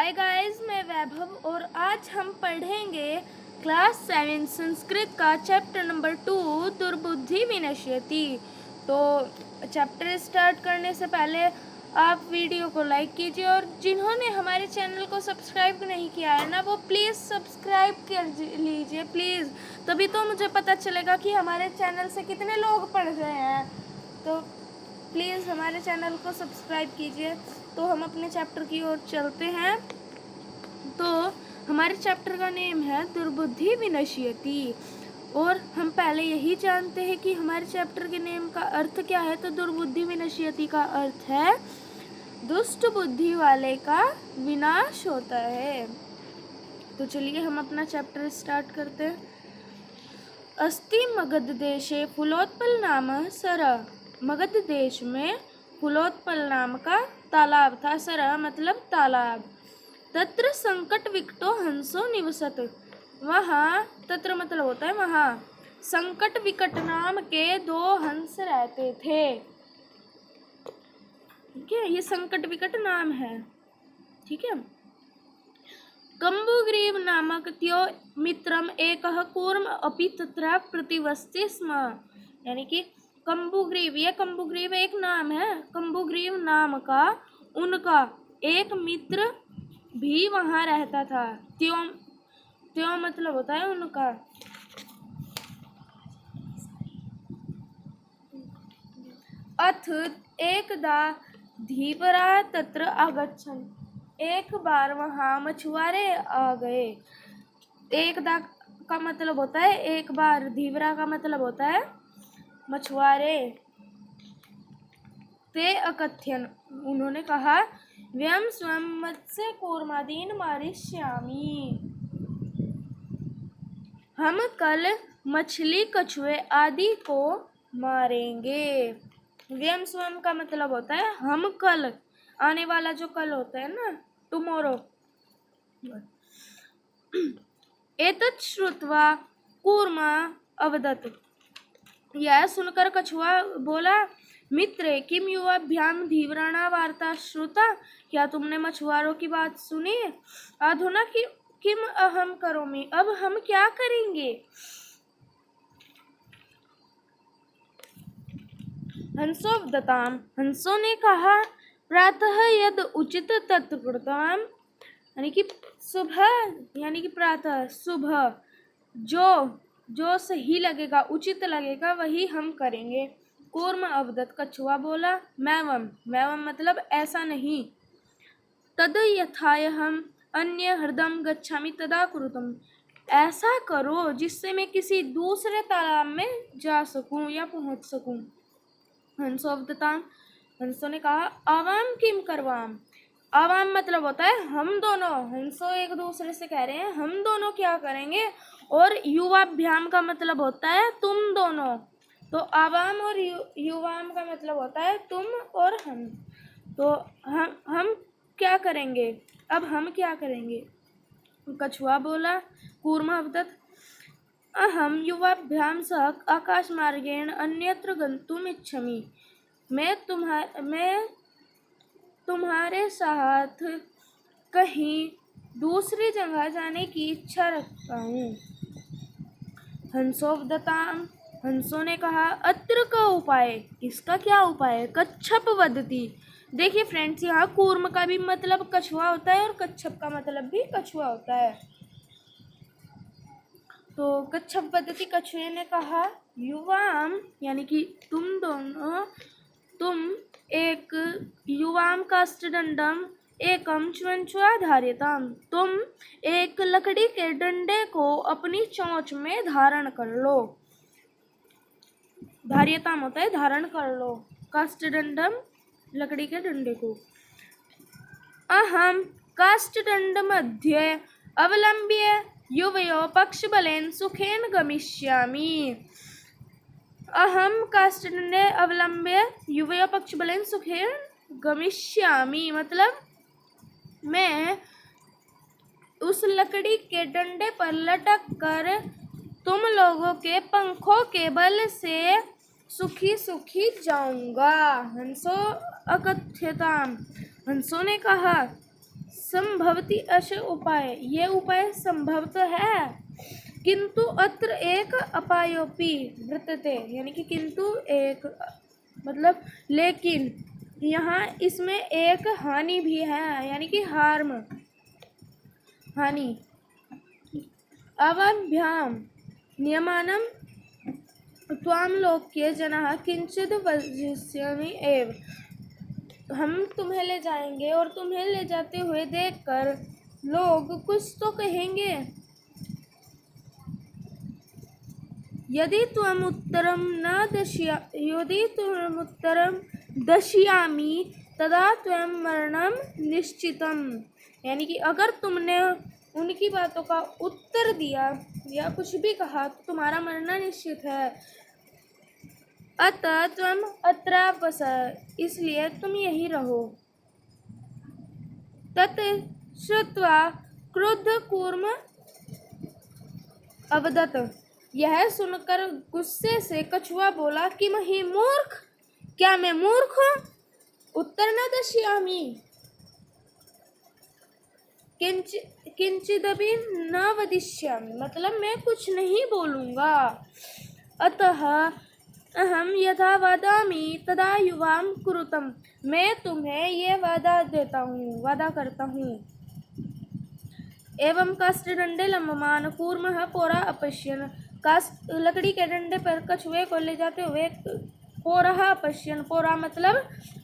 Hi guys, मैं वैभव और आज हम पढ़ेंगे क्लास 7 संस्कृत का चैप्टर नंबर 2 दुर्बुद्धि विनश्यति। तो चैप्टर स्टार्ट करने से पहले आप वीडियो को लाइक कीजिए और जिन्होंने हमारे चैनल को सब्सक्राइब नहीं किया है ना, वो प्लीज़ सब्सक्राइब कर लीजिए प्लीज़। तभी तो मुझे पता चलेगा कि हमारे चैनल से कितने लोग पढ़ रहे हैं। तो प्लीज़ हमारे चैनल को सब्सक्राइब कीजिए। तो हम अपने चैप्टर की ओर चलते हैं। तो हमारे चैप्टर का नेम है दुर्बुद्धि विनश्यति और हम पहले यही जानते हैं कि हमारे चैप्टर के नेम का अर्थ क्या है। तो दुर्बुद्धि विनश्यति का अर्थ है दुष्ट बुद्धि वाले का विनाश होता है। तो चलिए हम अपना चैप्टर स्टार्ट करते हैं। अस्ति मगध देशे फुलोत्पल नाम सरः। मगध देश में फुलोत्पल नाम का तालाब था। सरः मतलब तालाब। तत्र संकट विकटो हंसो निवसत। वहाँ, तत्र मतलब होता है वहाँ, संकट विकट नाम के 2 हंस रहते थे। ठीक है, ये संकट विकट नाम है। ठीक है। कम्बुग्रीव नामक त्यो मित्रम एकः कूर्म अपि तत्र प्रतिवसति स्म। यानी कि कम्बुग्रीव, ये कम्बुग्रीव एक नाम है। कम्बुग्रीव नाम का उनका एक मित्र भी वहाँ रहता था। त्यो मतलब होता है उनका। अथ एकदा धीवरा तत्र आगच्छन्। एक बार वहाँ मछुआरे आ गए। एकदा का मतलब होता है एक बार, धीवरा का मतलब होता है मछुआरे। ते अकथ्यन, उन्होंने कहा, व्यम स्वयं मत्स्य कूर्मादीन मारिष्यामि। हम कल मछली कछुए आदि को मारेंगे। व्यम स्वयं का मतलब होता है हम कल, आने वाला जो कल होता है ना, टुमारो। एतत् श्रुत्वा कूर्मा अवदत्। यह सुनकर कछुआ बोला, मित्रे किम युवाभ्याम धीवराणा वार्ता श्रुता। क्या तुमने मछुआरों की बात सुनी? अधुना किम अहम करोमि, अब हम क्या करेंगे? हंसोवदताम, हंसों ने कहा, प्रातः यद उचित तत्कृताम। यानी कि सुबह, यानी कि प्रातः सुबह जो सही लगेगा, उचित लगेगा, वही हम करेंगे। कूर्म अवदत, कछुआ बोला, मैवम मतलब ऐसा नहीं। तद यथाय हम अन्य हृदम गच्छामि तदा कुरुतम। ऐसा करो जिससे मैं किसी दूसरे तालाब में जा सकूं या पहुंच सकूं। हंसोवदताम, हंसों ने कहा, आवाम किम करवाम। आवाम मतलब होता है हम दोनों। हंसों एक दूसरे से कह रहे हैं हम दोनों क्या करेंगे। और युवाभ्याम का मतलब होता है तुम दोनों। तो आवाम और युवाम का मतलब होता है तुम और हम। तो हम क्या करेंगे, अब हम क्या करेंगे? कछुआ बोला, कूर्म अवदत्, अहम युवाभ्याम सह आकाश मार्गेण अन्यत्र गंतुम इच्छामि। मैं तुम्हारे साथ कहीं दूसरी जगह जाने की इच्छा रखता हूँ। हंसोवदताम, हंसों ने कहा, अत्र का उपाय, इसका क्या उपाय? कच्छप वदति। देखिए फ्रेंड्स, यहाँ कूर्म का भी मतलब कछुआ होता है और कच्छप का मतलब भी कछुआ होता है। तो कच्छप वदति, कछुए ने कहा, युवाम यानी कि तुम दोनों, तुम एक युवाम काष्ठदंडम एकम च्वंच्वा धार्यताम। तुम एक लकड़ी के डंडे को अपनी चोंच में धारण कर लो। धार्यताम होता है धारण कर लो, काष्ठदंडम लकड़ी के डंडे को। अहम काष्ठदंड मध्ये अवलंब्य युवयो पक्षबलेन सुखेन गमिष्यामि। अहम काष्ठदंडे अवलंब्य युवयो पक्षबलेन सुखेन गमिष्यामि मतलब मैं उस लकड़ी के डंडे पर लटक कर तुम लोगों के पंखों के बल से सुखी सुखी जाऊंगा। हंसो अकथ्यताम, हंसों ने कहा, संभवति अश उपाय, ये उपाय संभव तो है, किंतु अत्र एक अपायोपि वर्तते, यानी कि किंतु एक मतलब लेकिन यहाँ इसमें एक हानि भी है, यानी कि हार्म, हानि। अवभ्याम नियमानं त्वां लोक्य जनाः किंचिद वजिष्यामि एव, हम तुम्हें ले जाएंगे और तुम्हें ले जाते हुए देखकर लोग कुछ तो कहेंगे। यदि त्वम् उत्तरं दशयामि तदा त्वं मरणं निश्चितम्, यानी कि अगर तुमने उनकी बातों का उत्तर दिया या कुछ भी कहा तो तुम्हारा मरना निश्चित है। अतः त्वम् अत्रावस, इसलिए तुम यही रहो। तत् श्रुत्वा क्रुद्ध कूर्म अवदत्, यह सुनकर गुस्से से कछुआ बोला कि मैं मूर्ख, क्या मैं मूर्ख हूँ? उत्तर न दशयामि किंचिदपि न वदिष्यामि, मतलब मैं कुछ नहीं बोलूँगा। अतः अहम यथा वदामि तदा युवां कुरुतम, मैं तुम्हें ये वादा देता हूँ, वादा करता हूँ। एवं काष्ठदंडे लम्बमान कूर्मः पोरा अपश्यन्, लकड़ी के डंडे पर कछुए को ले जाते हुए पोरः अपश्यन्, पोरा मतलब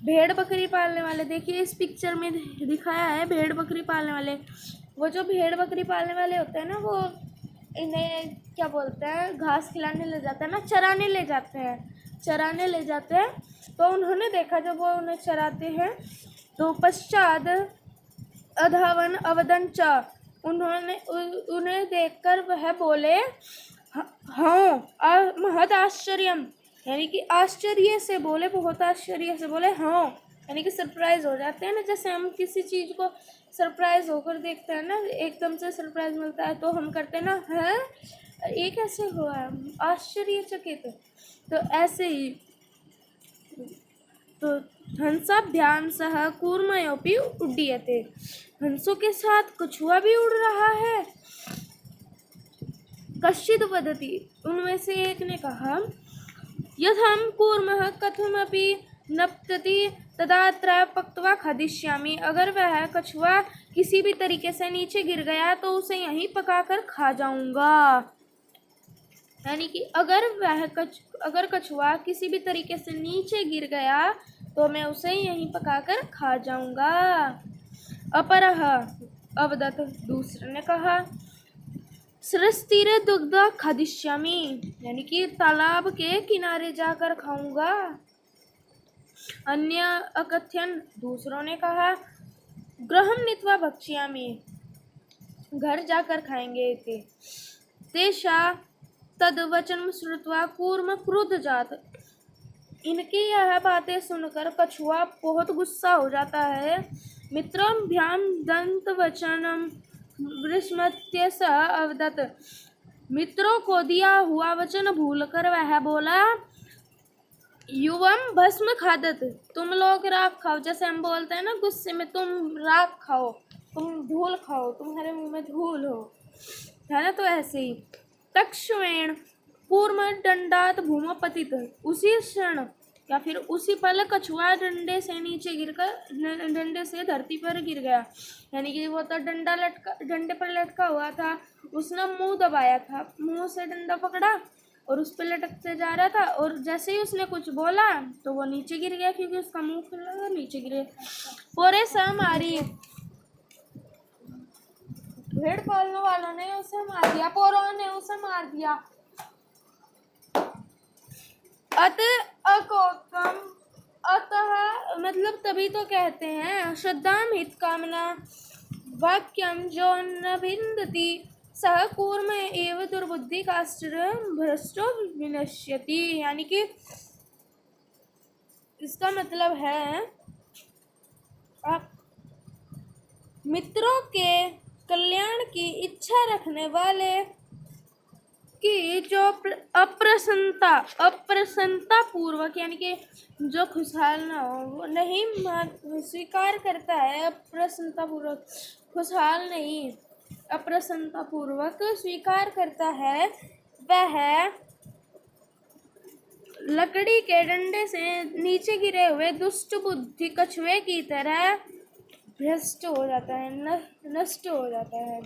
भेड़ बकरी पालने वाले। देखिए इस पिक्चर में दिखाया है भेड़ बकरी पालने वाले। वो जो भेड़ बकरी पालने वाले होते हैं ना, वो इन्हें क्या बोलते हैं, घास खिलाने ले जाते हैं ना, चराने ले जाते हैं, चराने ले जाते हैं। तो उन्होंने देखा जब वो उन्हें चराते हैं तो पश्चात अधावन अवदन च, उन्होंने उन्हें देखकर वह बोले हाँ महद आश्चर्यम, यानी कि आश्चर्य से बोले, बहुत आश्चर्य से बोले हाँ, यानी कि सरप्राइज हो जाते हैं ना, जैसे हम किसी चीज़ को सरप्राइज होकर देखते हैं ना, एकदम से सरप्राइज मिलता है तो हम करते हैं ना, है ये कैसे हुआ, आश्चर्यचकित। तो ऐसे ही तो हंसाभ्याम सह कूर्मयोपि उड्डीयते, हंसों के साथ कछुआ भी उड़ रहा है। कश्चिद वदति, उनमें से एक ने कहा, यथाम कूर्मः कथमपि नप्तति तदात्र पक्त्वा खादिष्यामि, अगर वह कछुआ किसी भी तरीके से नीचे गिर गया तो उसे यहीं पकाकर खा जाऊंगा। यानी कि अगर कछुआ किसी भी तरीके से नीचे गिर गया तो मैं उसे यहीं पकाकर खा जाऊंगा। अपरः अवदत्, दूसरे ने कहा, सरस्तीरे दुग्ध खादिष्यामि, यानी कि तालाब के किनारे जाकर खाऊंगा। अन्य अकथ्यन, दूसरों ने कहा, गृहं नीत्वा भक्ष्यामि, घर जाकर खाएंगे थे। तेषा तद्वचनं श्रुत्वा कूर्म क्रुद्ध जात, इनकी यह बातें सुनकर कछुआ बहुत गुस्सा हो जाता है। मित्राभ्याम दंतवचनम विस्मृत्य स अवदत्, मित्रों को दिया हुआ वचन भूलकर वह बोला, युवम भस्म खादत, तुम लोग राख खाओ, जैसे हम बोलते हैं ना गुस्से में, तुम राख खाओ, तुम धूल खाओ, तुम्हारे मुंह में धूल हो, है ना। तो ऐसे ही तक्षवेण कूर्म दंडात भूमि पतित, उसी क्षण या फिर उसी पल कछुआ डंडे से नीचे गिरकर डंडे से धरती पर गिर गया, यानी कि वो तो डंडे पर लटका हुआ था, उसने मुंह दबाया था, मुंह से डंडा पकड़ा और उस पर लटकते जा रहा था, और जैसे ही उसने कुछ बोला तो वो नीचे गिर गया, क्योंकि उसका मुंह खुला था, नीचे गिरे। पोरे स मारी, भेड़ पालने वालों ने उसे मार दिया, पोरों ने उसे मार दिया। अतः मतलब तभी तो कहते हैं, श्रद्धाम हित कामना वाक्यम जो न भिन्दति सह कूर्म एव दुर्बुद्धि काष्ठं भ्रष्टो विनश्यति, यानी कि इसका मतलब है मित्रों के कल्याण की इच्छा रखने वाले कि जो अप्रसन्नता पूर्वक यानी कि जो खुशहाल ना हो वो नहीं स्वीकार करता है। अप्रसन्नता पूर्वक खुशहाल नहीं, अप्रसन्नता पूर्वक स्वीकार करता है, वह लकड़ी के डंडे से नीचे गिरे हुए दुष्ट बुद्धि कछुए की तरह भ्रष्ट हो जाता है, नष्ट हो जाता है।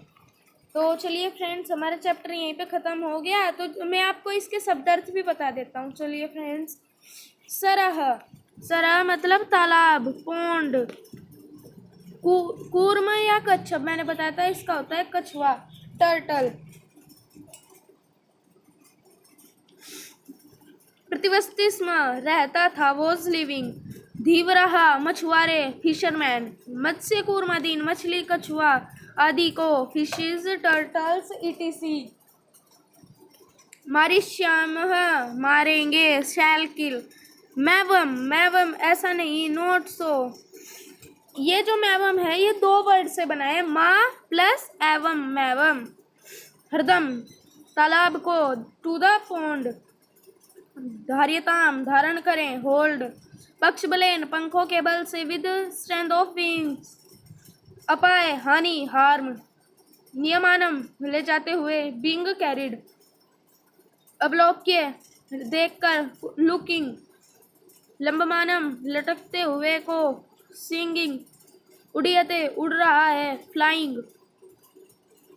तो चलिए फ्रेंड्स, हमारा चैप्टर यहीं पे ख़त्म हो गया। तो मैं आपको इसके शब्दार्थ भी बता देता हूँ। चलिए फ्रेंड्स, सरह, सरह मतलब तालाब, पोंड, कूर्म या कच्छप, मैंने बताया था इसका होता है कछुआ, टर्टल। प्रतिवस्तिस्म रहता था, वॉज लिविंग। धीवरहा मछुआरे, फिशरमैन। मत्स्य कूर्मादीन मछली, कछुआ आदि को फिशेज, टर्टल्स इटीसी। मारिश्यामः मारेंगे, शैल किल। मैवम ऐसा नहीं, नोट सो। ये जो मैवम है ये दो वर्ड से बना है, माँ प्लस एवम, मैवम। हरदम तालाब को, टू द पोंड। धार्यताम धारण करें, होल्ड। पक्ष बलेन पंखों के बल से, विद स्ट्रेंथ ऑफ विंग्स। अपाय हानि, हार्म। नियमानम ले जाते हुए, बीइंग कैरिड। अवलोक्य देखकर, लुकिंग। लंबमानम लटकते हुए को, सिंगिंग। उड़ियते उड़ रहा है, फ्लाइंग।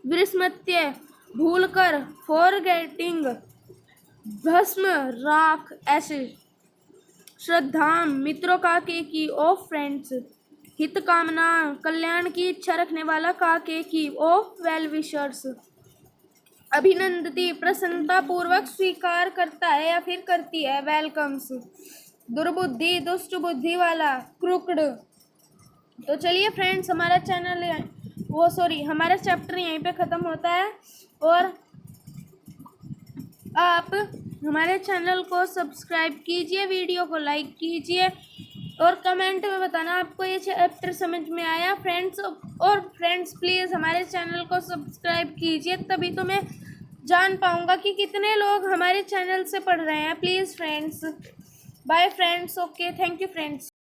विस्मृत्य भूलकर, फॉरगेटिंग। भस्म राख, एसिड। श्रद्धाम मित्रों काके की, ऑफ फ्रेंड्स। हित कामना कल्याण की इच्छा रखने वाला, काके की, ऑफ वेल विशर्स। अभिनंदती प्रसन्नता पूर्वक स्वीकार करता है या फिर करती है, वेलकम्स। दुर्बुद्धि दुष्ट बुद्धि वाला, क्रुकड। तो चलिए फ्रेंड्स, हमारा हमारा चैप्टर यहीं पे ख़त्म होता है। और आप हमारे चैनल को सब्सक्राइब कीजिए, वीडियो को लाइक कीजिए और कमेंट में बताना आपको ये चैप्टर समझ में आया फ्रेंड्स। और फ्रेंड्स प्लीज़ हमारे चैनल को सब्सक्राइब कीजिए, तभी तो मैं जान पाऊँगा कि कितने लोग हमारे चैनल से पढ़ रहे हैं। Please friends, bye friends, okay, thank you friends.